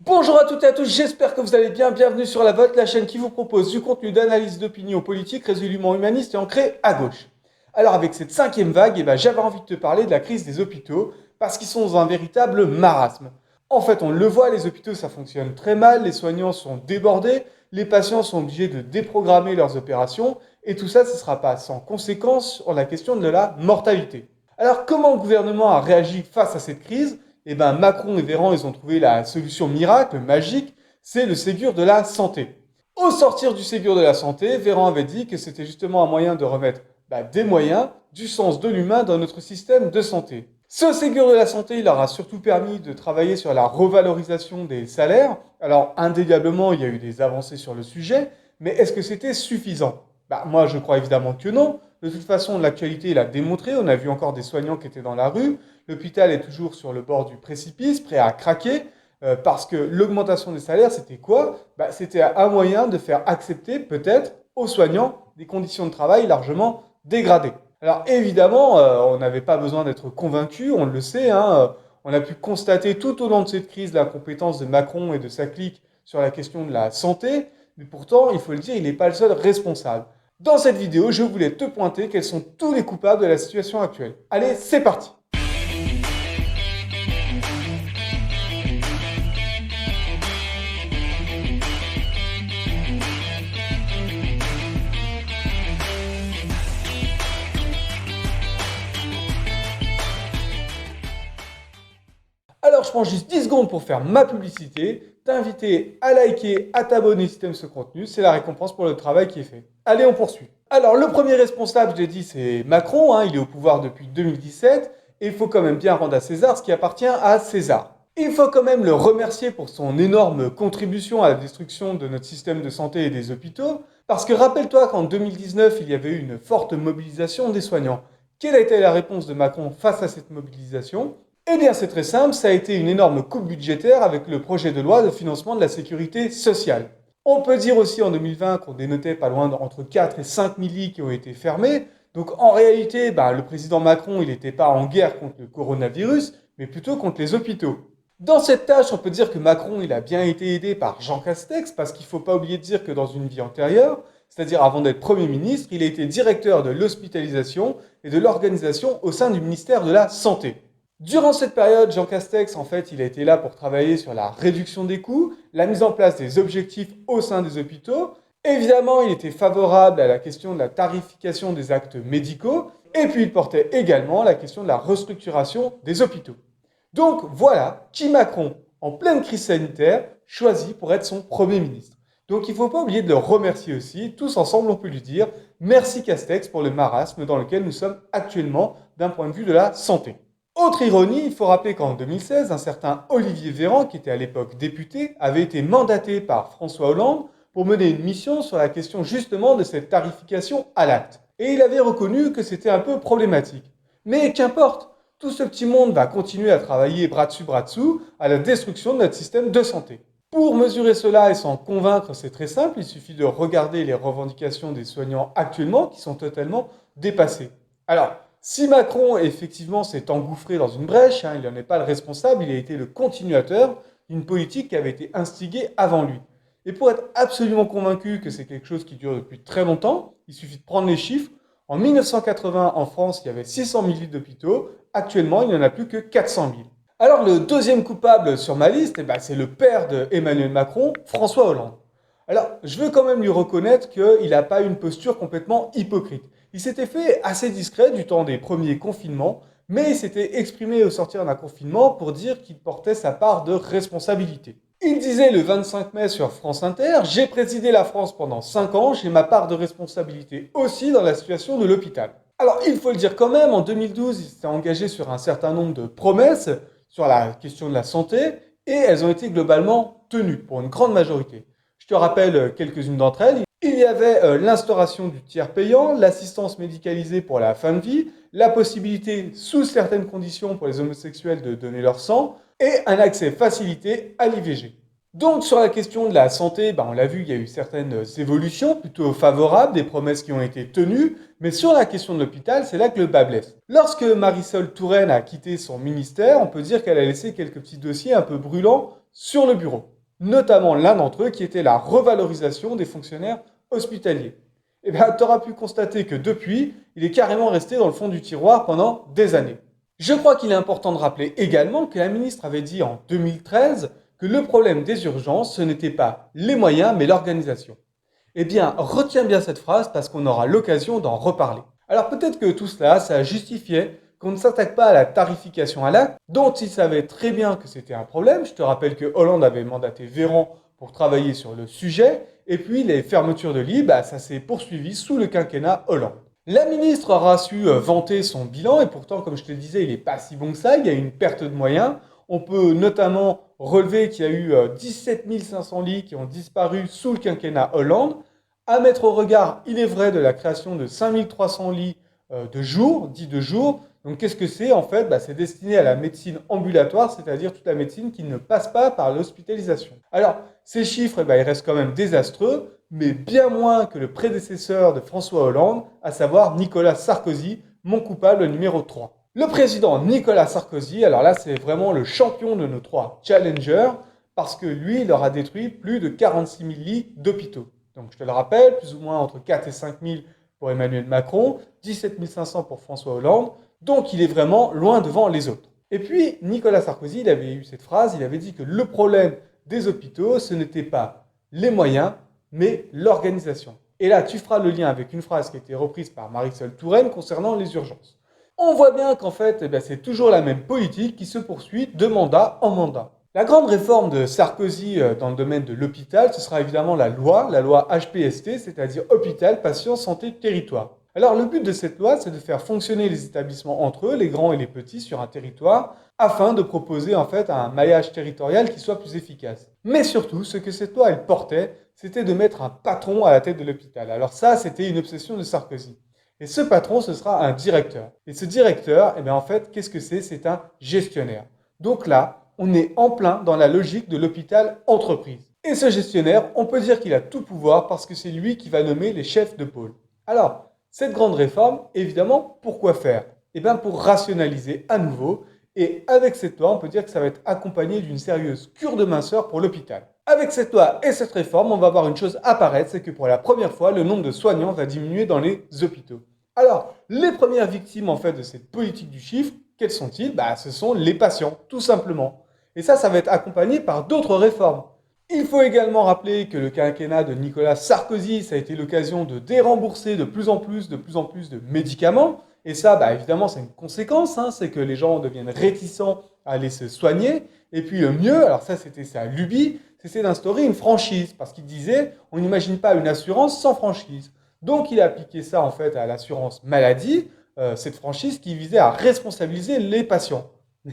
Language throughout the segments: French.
Bonjour à toutes et à tous, j'espère que vous allez bien. Bienvenue sur La Vote, la chaîne qui vous propose du contenu d'analyse d'opinion politique résolument humaniste et ancré à gauche. Alors avec cette cinquième vague, j'avais envie de te parler de la crise des hôpitaux parce qu'ils sont dans un véritable marasme. En fait, on le voit, les hôpitaux ça fonctionne très mal, les soignants sont débordés, les patients sont obligés de déprogrammer leurs opérations et tout ça, ce ne sera pas sans conséquence sur la question de la mortalité. Alors comment le gouvernement a réagi face à cette crise? Macron et Véran, ils ont trouvé la solution miracle, magique, c'est le Ségur de la santé. Au sortir du Ségur de la santé, Véran avait dit que c'était justement un moyen de remettre des moyens, du sens de l'humain dans notre système de santé. Ce Ségur de la santé, il leur a surtout permis de travailler sur la revalorisation des salaires. Alors, indéniablement, il y a eu des avancées sur le sujet, mais est-ce que c'était suffisant? Moi, je crois évidemment que non. De toute façon, l'actualité l'a démontré. On a vu encore des soignants qui étaient dans la rue. L'hôpital est toujours sur le bord du précipice, prêt à craquer, parce que l'augmentation des salaires, c'était quoi? C'était un moyen de faire accepter, peut-être, aux soignants des conditions de travail largement dégradées. Alors évidemment, on n'avait pas besoin d'être convaincu, on le sait, hein, on a pu constater tout au long de cette crise l'incompétence de Macron et de sa clique sur la question de la santé, mais pourtant, il faut le dire, il n'est pas le seul responsable. Dans cette vidéo, je voulais te pointer quels sont tous les coupables de la situation actuelle. Allez, c'est parti! Alors, je prends juste 10 secondes pour faire ma publicité, t'inviter à liker, à t'abonner si t'aimes ce contenu, c'est la récompense pour le travail qui est fait. Allez, on poursuit. Alors, le premier responsable, je l'ai dit, c'est Macron, hein, il est au pouvoir depuis 2017, et il faut quand même bien rendre à César ce qui appartient à César. Il faut quand même le remercier pour son énorme contribution à la destruction de notre système de santé et des hôpitaux, parce que rappelle-toi qu'en 2019, il y avait eu une forte mobilisation des soignants. Quelle a été la réponse de Macron face à cette mobilisation? Eh bien, c'est très simple, ça a été une énorme coupe budgétaire avec le projet de loi de financement de la sécurité sociale. On peut dire aussi en 2020 qu'on dénotait pas loin entre 4 et 5 000 lits qui ont été fermés. Donc en réalité, le président Macron, il n'était pas en guerre contre le coronavirus, mais plutôt contre les hôpitaux. Dans cette tâche, on peut dire que Macron, il a bien été aidé par Jean Castex, parce qu'il ne faut pas oublier de dire que dans une vie antérieure, c'est-à-dire avant d'être Premier ministre, il a été directeur de l'hospitalisation et de l'organisation au sein du ministère de la Santé. Durant cette période, Jean Castex, en fait, il a été là pour travailler sur la réduction des coûts, la mise en place des objectifs au sein des hôpitaux. Évidemment, il était favorable à la question de la tarification des actes médicaux, et puis il portait également la question de la restructuration des hôpitaux. Donc voilà qui Macron, en pleine crise sanitaire, choisit pour être son Premier ministre. Donc il ne faut pas oublier de le remercier aussi, tous ensemble on peut lui dire merci Castex pour le marasme dans lequel nous sommes actuellement d'un point de vue de la santé. Autre ironie, il faut rappeler qu'en 2016, un certain Olivier Véran, qui était à l'époque député, avait été mandaté par François Hollande pour mener une mission sur la question justement de cette tarification à l'acte. Et il avait reconnu que c'était un peu problématique. Mais qu'importe, tout ce petit monde va continuer à travailler bras dessous à la destruction de notre système de santé. Pour mesurer cela et s'en convaincre, c'est très simple, il suffit de regarder les revendications des soignants actuellement qui sont totalement dépassées. Alors, si Macron, effectivement, s'est engouffré dans une brèche, hein, il n'en est pas le responsable, il a été le continuateur d'une politique qui avait été instiguée avant lui. Et pour être absolument convaincu que c'est quelque chose qui dure depuis très longtemps, il suffit de prendre les chiffres. En 1980, en France, il y avait 600 000 lits d'hôpitaux. Actuellement, il n'y en a plus que 400 000. Alors, le deuxième coupable sur ma liste, c'est le père d'Emmanuel Macron, François Hollande. Alors, je veux quand même lui reconnaître qu'il n'a pas une posture complètement hypocrite. Il s'était fait assez discret du temps des premiers confinements, mais il s'était exprimé au sortir d'un confinement pour dire qu'il portait sa part de responsabilité. Il disait le 25 mai sur France Inter, j'ai présidé la France pendant 5 ans, j'ai ma part de responsabilité aussi dans la situation de l'hôpital. Alors, il faut le dire quand même, en 2012, il s'était engagé sur un certain nombre de promesses sur la question de la santé, et elles ont été globalement tenues pour une grande majorité. Je te rappelle quelques-unes d'entre elles. Il y avait l'instauration du tiers payant, l'assistance médicalisée pour la fin de vie, la possibilité, sous certaines conditions pour les homosexuels, de donner leur sang, et un accès facilité à l'IVG. Donc sur la question de la santé, on l'a vu, il y a eu certaines évolutions plutôt favorables, des promesses qui ont été tenues, mais sur la question de l'hôpital, c'est là que le bas blesse. Lorsque Marisol Touraine a quitté son ministère, on peut dire qu'elle a laissé quelques petits dossiers un peu brûlants sur le bureau. Notamment l'un d'entre eux qui était la revalorisation des fonctionnaires hospitaliers. Eh bien, tu auras pu constater que depuis, il est carrément resté dans le fond du tiroir pendant des années. Je crois qu'il est important de rappeler également que la ministre avait dit en 2013 que le problème des urgences, ce n'était pas les moyens, mais l'organisation. Eh bien, retiens bien cette phrase parce qu'on aura l'occasion d'en reparler. Alors peut-être que tout cela, ça justifiait qu'on ne s'attaque pas à la tarification à l'acte, dont il savait très bien que c'était un problème. Je te rappelle que Hollande avait mandaté Véran pour travailler sur le sujet, et puis les fermetures de lits, ça s'est poursuivi sous le quinquennat Hollande. La ministre aura su vanter son bilan, et pourtant, comme je te le disais, il n'est pas si bon que ça, il y a une perte de moyens. On peut notamment relever qu'il y a eu 17 500 lits qui ont disparu sous le quinquennat Hollande. À mettre au regard, il est vrai, de la création de 5 300 lits de jour, dits de jour. Donc qu'est-ce que c'est en fait? C'est destiné à la médecine ambulatoire, c'est-à-dire toute la médecine qui ne passe pas par l'hospitalisation. Alors, ces chiffres, ils restent quand même désastreux, mais bien moins que le prédécesseur de François Hollande, à savoir Nicolas Sarkozy, mon coupable numéro 3. Le président Nicolas Sarkozy, alors là, c'est vraiment le champion de nos 3 challengers, parce que lui, il aura détruit plus de 46 000 lits d'hôpitaux. Donc je te le rappelle, plus ou moins entre 4 et 5 000 pour Emmanuel Macron, 17 500 pour François Hollande, donc il est vraiment loin devant les autres. Et puis Nicolas Sarkozy, il avait eu cette phrase, il avait dit que le problème des hôpitaux, ce n'était pas les moyens, mais l'organisation. Et là, tu feras le lien avec une phrase qui a été reprise par Marisol Touraine concernant les urgences. On voit bien qu'en fait, c'est toujours la même politique qui se poursuit de mandat en mandat. La grande réforme de Sarkozy dans le domaine de l'hôpital, ce sera évidemment la loi HPST, c'est-à-dire Hôpital, Patient, Santé, Territoire. Alors le but de cette loi, c'est de faire fonctionner les établissements entre eux, les grands et les petits, sur un territoire, afin de proposer en fait un maillage territorial qui soit plus efficace. Mais surtout, ce que cette loi, elle portait, c'était de mettre un patron à la tête de l'hôpital. Alors ça, c'était une obsession de Sarkozy. Et ce patron, ce sera un directeur. Et ce directeur, en fait, qu'est-ce que c'est? C'est un gestionnaire. Donc là, on est en plein dans la logique de l'hôpital entreprise. Et ce gestionnaire, on peut dire qu'il a tout pouvoir parce que c'est lui qui va nommer les chefs de pôle. Alors, cette grande réforme, évidemment, pourquoi faire? Pour rationaliser à nouveau. Et avec cette loi, on peut dire que ça va être accompagné d'une sérieuse cure de minceur pour l'hôpital. Avec cette loi et cette réforme, on va voir une chose apparaître, c'est que pour la première fois, le nombre de soignants va diminuer dans les hôpitaux. Alors, les premières victimes en fait de cette politique du chiffre, quels sont-ils? Ce sont les patients, tout simplement. Et ça va être accompagné par d'autres réformes. Il faut également rappeler que le quinquennat de Nicolas Sarkozy, ça a été l'occasion de dérembourser de plus en plus de médicaments. Et ça, évidemment, c'est une conséquence, c'est que les gens deviennent réticents à aller se soigner. Et puis le mieux, alors ça c'était sa lubie, c'était d'instaurer une franchise. Parce qu'il disait, on n'imagine pas une assurance sans franchise. Donc il a appliqué ça en fait à l'assurance maladie, cette franchise qui visait à responsabiliser les patients.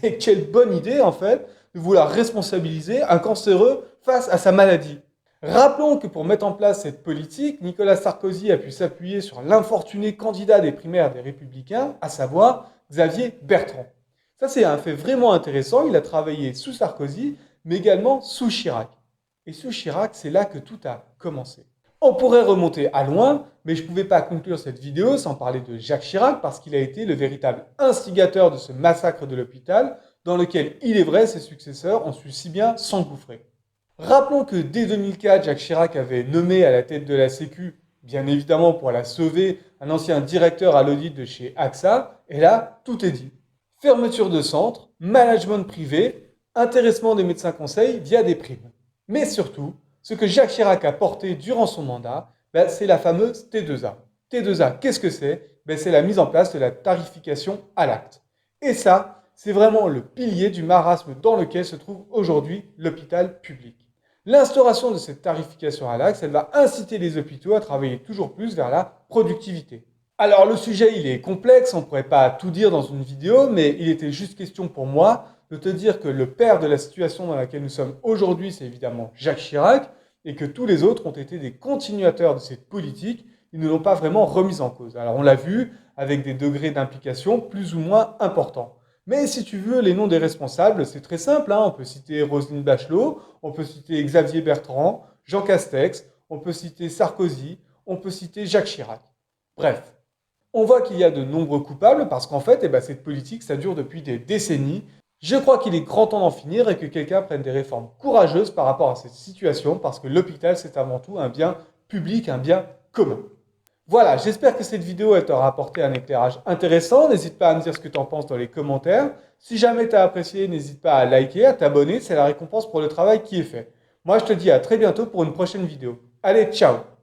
Et quelle bonne idée en fait de vouloir responsabiliser un cancéreux face à sa maladie. Rappelons que pour mettre en place cette politique, Nicolas Sarkozy a pu s'appuyer sur l'infortuné candidat des primaires des Républicains, à savoir Xavier Bertrand. Ça c'est un fait vraiment intéressant, il a travaillé sous Sarkozy, mais également sous Chirac. Et sous Chirac, c'est là que tout a commencé. On pourrait remonter à loin, mais je ne pouvais pas conclure cette vidéo sans parler de Jacques Chirac, parce qu'il a été le véritable instigateur de ce massacre de l'hôpital, dans lequel, il est vrai, ses successeurs ont su si bien s'engouffrer. Rappelons que dès 2004, Jacques Chirac avait nommé à la tête de la Sécu, bien évidemment pour la sauver, un ancien directeur à l'audit de chez AXA, et là, tout est dit. Fermeture de centres, management privé, intéressement des médecins conseils via des primes. Mais surtout, ce que Jacques Chirac a porté durant son mandat, c'est la fameuse T2A. T2A, qu'est-ce que c'est? C'est la mise en place de la tarification à l'acte. Et ça, c'est vraiment le pilier du marasme dans lequel se trouve aujourd'hui l'hôpital public. L'instauration de cette tarification à l'acte, elle va inciter les hôpitaux à travailler toujours plus vers la productivité. Alors le sujet, il est complexe, on ne pourrait pas tout dire dans une vidéo, mais il était juste question pour moi de te dire que le père de la situation dans laquelle nous sommes aujourd'hui, c'est évidemment Jacques Chirac, et que tous les autres ont été des continuateurs de cette politique, ils ne l'ont pas vraiment remise en cause. Alors on l'a vu avec des degrés d'implication plus ou moins importants. Mais si tu veux les noms des responsables, c'est très simple, on peut citer Roselyne Bachelot, on peut citer Xavier Bertrand, Jean Castex, on peut citer Sarkozy, on peut citer Jacques Chirac. Bref, on voit qu'il y a de nombreux coupables parce qu'en fait, cette politique, ça dure depuis des décennies Je crois qu'il est grand temps d'en finir et que quelqu'un prenne des réformes courageuses par rapport à cette situation parce que l'hôpital, c'est avant tout un bien public, un bien commun. Voilà, j'espère que cette vidéo elle t'aura apporté un éclairage intéressant. N'hésite pas à me dire ce que tu en penses dans les commentaires. Si jamais tu as apprécié, n'hésite pas à liker, à t'abonner, c'est la récompense pour le travail qui est fait. Moi, je te dis à très bientôt pour une prochaine vidéo. Allez, ciao!